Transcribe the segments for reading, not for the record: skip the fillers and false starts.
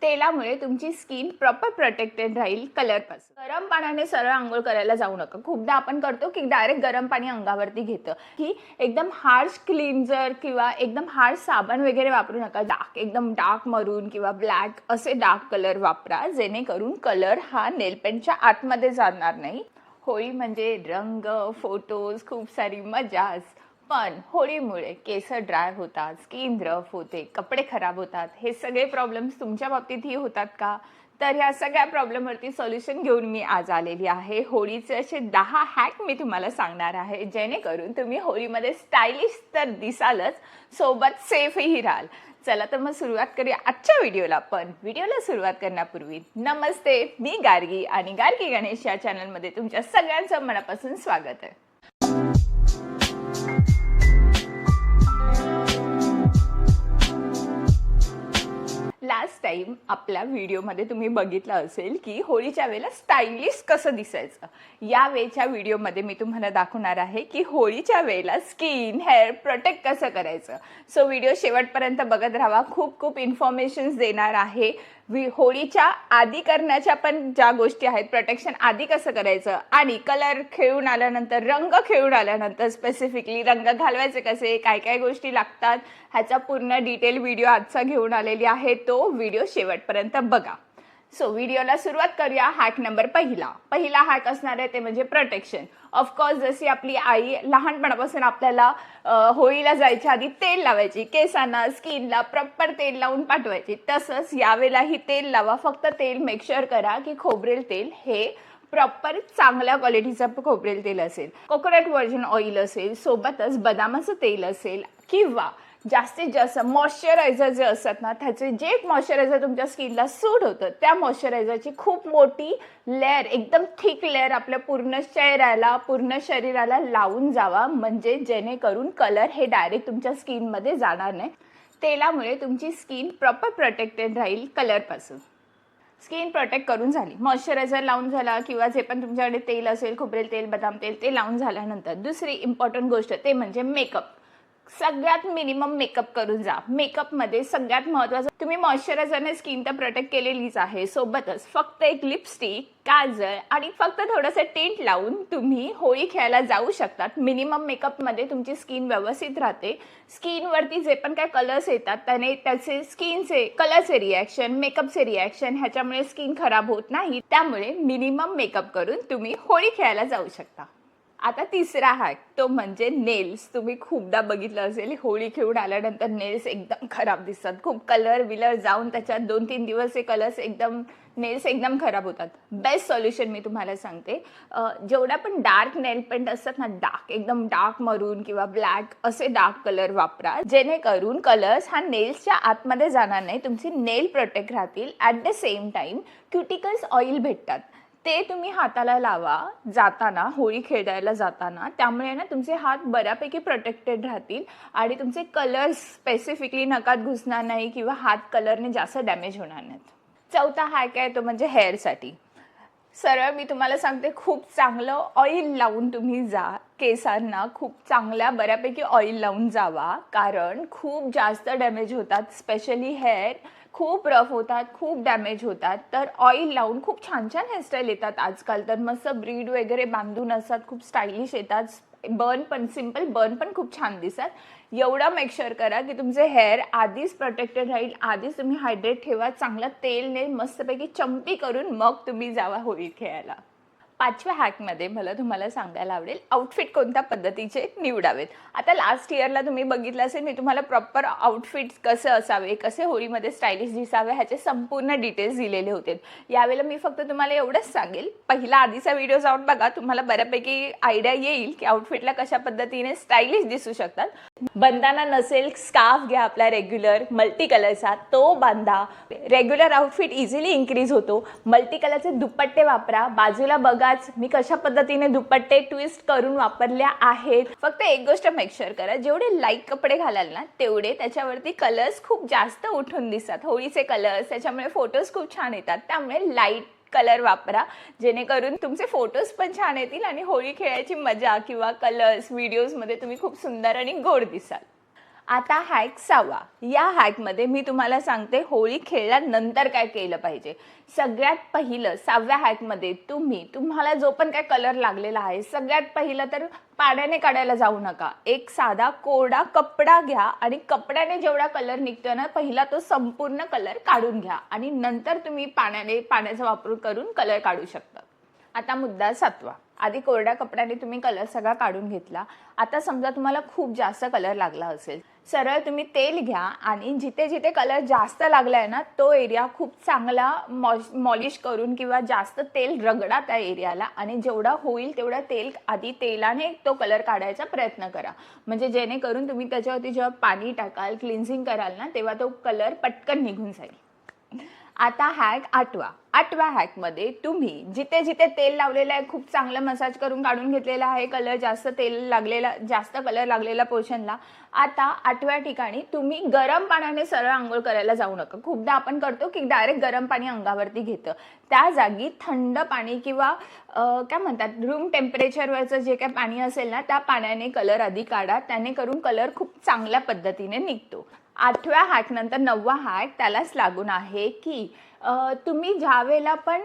तेलामुळे तुमची skin proper protected राहील कलरपासून. गरम पाण्याने सरळ अंघोळ करायला जाऊ नका. खूपदा आपण करतो की डायरेक्ट गरम पाणी अंगावरती घेतं, की एकदम हार्श क्लीन्झर किंवा एकदम हार्श साबण वगैरे वापरू नका. एकदम डार्क मरून किंवा ब्लॅक असे डार्क कलर वापरा, जेणेकरून कलर हा नेलपेंटच्या आतमध्ये जाणार नाही. होळी म्हणजे रंग, फोटोज, खूप सारी मजाच. पण होळीमुळे केस ड्राय होतात, स्किन रफ होते, कपडे खराब होतात. हे सगळे प्रॉब्लेम्स तुमच्या बाबतीतही होतात का? तर ह्या सगळ्या प्रॉब्लेमवरती सोल्युशन घेऊन मी आज आलेली आहे. होळीचे असे 10 हॅक मी तुम्हाला सांगणार आहे, जेणेकरून तुम्ही होळीमध्ये स्टायलिश तर दिसालच, सोबत सेफही राहाल. चला तर मग सुरुवात करूया आजच्या व्हिडिओला. पण व्हिडिओला सुरुवात करण्यापूर्वी नमस्ते, मी गार्गी आणि गार्गी गणेश या चॅनलमध्ये तुमच्या सगळ्यांचं मनापासून स्वागत आहे. लास्ट टाइम आपल्या व्हिडिओमध्ये तुम्ही बघितलं असेल की होळीच्या वेळेला स्टायलिश कसं दिसायचं. या वेळच्या व्हिडिओमध्ये मी तुम्हाला दाखवणार आहे की होळीच्या वेळेला स्किन हेअर प्रोटेक्ट कसं करायचं. सो व्हिडिओ शेवटपर्यंत बघत राहा. खूप इन्फॉर्मेशन्स देणार आहे. होळीच्या आधी करण्याच्या पण ज्या गोष्टी आहेत, प्रोटेक्शन आधी कसं करायचं आणि कलर खेळून आल्यानंतर, रंग खेळून आल्यानंतर स्पेसिफिकली रंग घालवायचे कसे, काय काय गोष्टी लागतात, ह्याचा पूर्ण डिटेल व्हिडिओ आजचा घेऊन आलेली आहे. तो व्हिडिओ शेवटपर्यंत बघा. सो व्हिडिओला सुरुवात करूया. हॅक नंबर पहिला हॅक असणार आहे ते म्हणजे प्रोटेक्शन. ऑफकोर्स जशी आपली आई लहानपणापासून आपल्याला होळीला जायच्या आधी तेल लावायची, केसांना स्किनला प्रॉपर तेल लावून पाठवायची, तसंच यावेळेलाही तेल लावा. फक्त तेल मेक शुअर करा की खोबरेल तेल हे प्रॉपर चांगल्या क्वालिटीचं खोबरेल तेल असेल, कोकोनट व्हर्जन ऑइल असेल, सोबतच बदामाचं तेल असेल, किंवा जास्तीत जास्त मॉइश्चरायझर जे असतात ना, त्याचे जे मॉइश्चरायझर तुमच्या स्किनला सूट होतं त्या मॉइश्चरायझरची खूप मोठी लेअर, एकदम थिक लेअर आपल्या पूर्ण चेहऱ्याला, पूर्ण शरीराला लावून जावा, म्हणजे जेणेकरून कलर हे डायरेक्ट तुमच्या स्किनमध्ये जाणार नाही. तेलामुळे तुमची स्किन प्रॉपर प्रोटेक्टेड राहील कलरपासून. स्किन प्रोटेक्ट करून झाली, मॉइश्चरायझर लावून झाला किंवा जे पण तुमच्याकडे तेल असेल, खोबरेल तेल, बदाम तेल, ते लावून झाल्यानंतर दुसरी इम्पॉर्टंट गोष्ट ते म्हणजे मेकअप. सगळ्यात मिनिमम मेकअप करून जा. मेकअपमध्ये सगळ्यात महत्त्वाचं, तुम्ही मॉइश्चरायझरने स्किन तर प्रोटेक्ट केलेलीच आहे, सोबतच फक्त एक लिपस्टिक, काजळ आणि फक्त थोडंसं टिंट लावून तुम्ही होळी खेळायला जाऊ शकतात. मिनिमम मेकअपमध्ये तुमची स्किन व्यवस्थित राहते. स्किनवरती जे पण काय कलर्स येतात त्याने त्याचे स्किनचे कलरचे रिॲक्शन, मेकअपचे रिॲक्शन, ह्याच्यामुळे स्किन खराब होत नाही. त्यामुळे मिनिमम मेकअप करून तुम्ही होळी खेळायला जाऊ शकता. आता तिसरा हॅक तो म्हणजे नेल्स. तुम्ही खूपदा बघितलं असेल, होळी खेळून आल्यानंतर नेल्स एकदम खराब दिसतात. खूप कलर विलर जाऊन त्याच्यात 2-3 दिवस हे कलर्स नेल्स एकदम खराब होतात. बेस्ट सॉल्युशन मी तुम्हाला सांगते, जेवढा पण डार्क नेल पेंट असतात ना, एकदम डार्क मरून किंवा ब्लॅक असे डार्क कलर वापरा, जेणेकरून कलर्स हा नेल्सच्या आतमध्ये जाणार नाही, तुमचे नेल प्रोटेक्ट राहतील. At the same time cuticles oil भेटतात, ते तुम्ही हाताला लावा जाताना, होळी खेळायला जाताना. त्यामुळे ना तुमचे हात बऱ्यापैकी प्रोटेक्टेड राहतील आणि तुमचे कलर्स स्पेसिफिकली नकात घुसणार नाही किंवा हात कलरने जास्त डॅमेज होणार नाहीत. चौथा हॅक आहे तो म्हणजे हेअरसाठी. सरळ मी तुम्हाला सांगते, खूप चांगलं ऑइल लावून तुम्ही जा. केसांना खूप चांगल्या बऱ्यापैकी ऑइल लावून जावा, कारण खूप जास्त डॅमेज होतात. स्पेशली हेअर खूप रफ होतात, खूप डॅमेज होतात. तर ऑइल लावून खूप छान छान हेअरस्टाईल येतात आजकाल. तर मस्त ब्रीड वगैरे बांधून असतात, खूप स्टायलिश येतात. बर्न पण, सिम्पल बर्न पण खूप छान दिसतात. एवढा मेक शुअर करा की तुमचे हेअर आधीच प्रोटेक्टेड राहील. आधीच तुम्ही हायड्रेट ठेवा, चांगलं तेलने मस्तपैकी चंपी करून मग तुम्ही जावा होळी खेळायला. पाचव्या हॅकमध्ये मला तुम्हाला सांगायला आवडेल आउटफिट कोणत्या पद्धतीचे निवडावेत. आता लास्ट इयरला तुम्ही बघितलं असेल, मी तुम्हाला प्रॉपर आउटफिट्स कसे असावे, कसे होळीमध्ये स्टायलिश दिसावे ह्याचे संपूर्ण डिटेल्स दिलेले होते. यावेळेला मी फक्त तुम्हाला एवढंच सांगेल, पहिला आधीचा व्हिडिओ जाऊन बघा, तुम्हाला बऱ्यापैकी आयडिया येईल की आउटफिटला कशा पद्धतीने स्टायलिश दिसू शकतात. बंदाना नसेल, स्कार्फ घ्या आपला रेग्युलर मल्टी कलरचा, तो बांधा. रेग्युलर आउटफिट इझिली इन्क्रीज होतो. मल्टी कलरचे दुपट्टे वापरा. बाजूला बघा मी कशा पद्धतीने दुपट्टे ट्विस्ट करून वापरल्या आहेत. फक्त एक गोष्ट मेक शुअर करा, जेवढे लाईट कपडे घालाल ना तेवढे त्याच्यावरती कलर्स खूप जास्त उठून दिसतात. होळीचे कलर्स, त्याच्यामुळे फोटोज खूप छान येतात. त्यामुळे लाईट कलर वापरा, जेणेकरून तुमचे फोटोज पण छान येतील आणि होळी खेळायची मजा किंवा कलर्स व्हिडिओजमध्ये तुम्ही खूप सुंदर आणि गोड दिसाल. आता हॅक 6वा. या हॅकमध्ये मी तुम्हाला सांगते होळी खेळल्यानंतर काय केलं पाहिजे. सगळ्यात पहिलं 6व्या हॅकमध्ये तुम्हाला जो पण काय कलर लागलेला आहे, सगळ्यात पहिलं तर पाण्याने काढायला जाऊ नका. एक साधा कोरडा कपडा घ्या आणि कपड्याने जेवढा कलर निघतो ना, पहिला तो संपूर्ण कलर काढून घ्या आणि नंतर तुम्ही पाण्याचा वापर करून कलर काढू शकता. आता मुद्दा 7वा. आधी कोरड्या कपड्याने तुम्ही कलर सगळा काढून घेतला. आता समजा तुम्हाला खूप जास्त कलर लागला असेल, सरळ तुम्ही तेल घ्या आणि जिथे जिथे कलर जास्त लागलाय ना, तो एरिया खूप चांगला मॉलिश करून किंवा जास्त तेल रगडा त्या एरियाला आणि जेवढा होईल तेवढा तेल आधी तेलाने तो कलर काढायचा प्रयत्न करा. म्हणजे जेणेकरून तुम्ही त्याच्यावरती जेव्हा पाणी टाकाल, क्लिन्झिंग कराल ना, तेव्हा तो कलर पटकन निघून जाईल. आता हॅक 8वा. 8व्या हॅकमध्ये तुम्ही जिथे जिथे तेल लावलेलं आहे, खूप चांगलं मसाज करून काढून घेतलेला आहे कलर, जास्त कलर लागलेला पोर्शनला. आता 8व्या ठिकाणी तुम्ही गरम पाण्याने सरळ आंघोळ करायला जाऊ नका. खूपदा आपण करतो की डायरेक्ट गरम पाणी अंगावरती घेतं. त्या जागी थंड पाणी किंवा काय म्हणतात रूम टेम्परेचरवरचं जे काय पाणी असेल ना, त्या पाण्याने कलर आधी काढा. त्याने करून कलर खूप चांगल्या पद्धतीने निघतो. 8व्या हॅक नंतर 9वा हॅक त्यालाच लागून आहे की तुम्ही ज्या वेळेला पण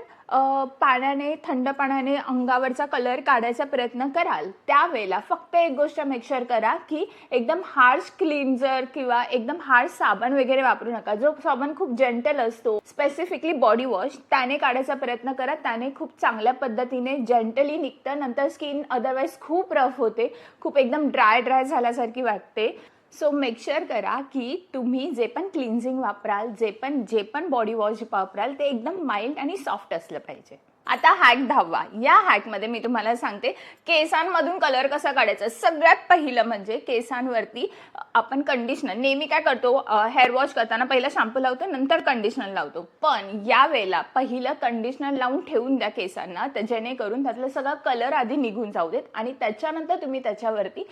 थंड पाण्याने अंगावरचा कलर काढायचा प्रयत्न कराल, त्यावेळेला फक्त एक गोष्ट मेक शुअर करा की एकदम हार्श क्लीन्झर किंवा एकदम हार्श साबण वगैरे वापरू नका. जो साबण खूप जेंटल असतो, स्पेसिफिकली बॉडी वॉश, त्याने काढायचा प्रयत्न करा. त्याने खूप चांगल्या पद्धतीने जेंटली निघतं. नंतर स्किन अदरवाईज खूप रफ होते, खूप एकदम ड्राय झाल्यासारखी वाटते. सो मेक शुअर करा की तुम्ही जे पण क्लिन्झिंग वापराल, जे पण बॉडी वॉश वापराल, ते एकदम माइल्ड आणि सॉफ्ट असलं पाहिजे. आता हॅक 10वा. या हॅकमध्ये मी तुम्हाला सांगते केसांमधून कलर कसा काढायचा. सगळ्यात पहिलं म्हणजे केसांवरती आपण कंडिशनर नेहमी काय करतो, हेअर वॉश करताना पहिला शॅम्पू लावतो, नंतर कंडिशनर लावतो. पण या वेळेला पहिलं कंडिशनर लावून ठेवून द्या केसांना, जेणेकरून त्यातलं सगळा कलर आधी निघून जाऊ देत आणि त्याच्यानंतर तुम्ही त्याच्यावरती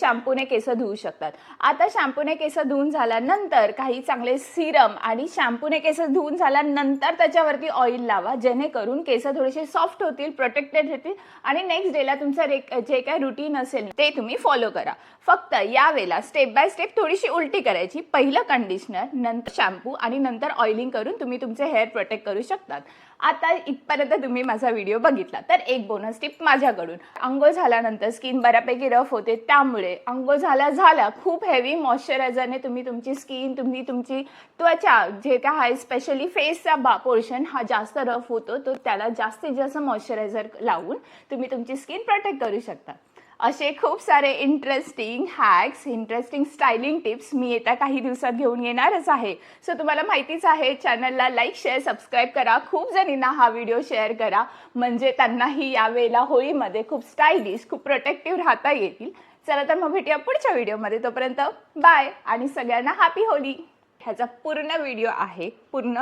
शॅम्पूने केस धुवू शकतात. आता शॅम्पूने केस धुवून झाल्यानंतर काही चांगले सिरम आणि शॅम्पूने केस धुवून झाल्यानंतर त्याच्यावरती ऑइल लावा, जेणेकरून केस थोडेसे सॉफ्ट होतील, प्रोटेक्टेड होतील आणि नेक्स्ट डेला तुमचं जे काय रुटीन असेल ते तुम्ही फॉलो करा. फक्त यावेळेला स्टेप बाय स्टेप थोडीशी उलटी करायची. पहिलं कंडिशनर, नंतर शॅम्पू आणि नंतर ऑइलिंग करून तुम्ही तुमचे हेअर प्रोटेक्ट करू शकतात. आता इथपर्यंत तुम्ही माझा व्हिडिओ बघित्ला तर एक बोनस टिप माझ्याकडून. अंघोळ झाल्यानंतर स्किन बऱ्यापैकी रफ होते, त्यामुळे अंघोळ झाल्या खूप हेवी मॉइश्चरायझरने तुम्ही तुमची स्किन, तुमची त्वचा जे काय आहे, स्पेशली फेसचा पोर्शन हा जास्त रफ होतो, तो त्याला जास्तीत जास्त मॉइश्चरायझर लावून तुम्ही तुमची स्किन प्रोटेक्ट करू शकता. असे खूप सारे interesting hacks, interesting styling tips मी येत्या काही दिवसात घेऊन येणारच आहे. सो तुम्हाला माहितीच आहे, चॅनलला लाईक, शेअर, सबस्क्राईब करा. खूप जणींना हा व्हिडिओ शेअर करा, म्हणजे त्यांनाही यावेळेला होळीमध्ये खूप स्टायलिश, खूप प्रोटेक्टिव्ह राहता येतील. चला तर मग भेटूया पुढच्या व्हिडिओमध्ये. तोपर्यंत बाय आणि सगळ्यांना हॅपी होळी. ह्याचा पूर्ण व्हिडिओ आहे, पण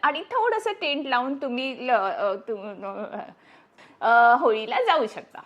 आणि थोडंसं टेंट लावून तुम्ही होळीला जाऊ शकता.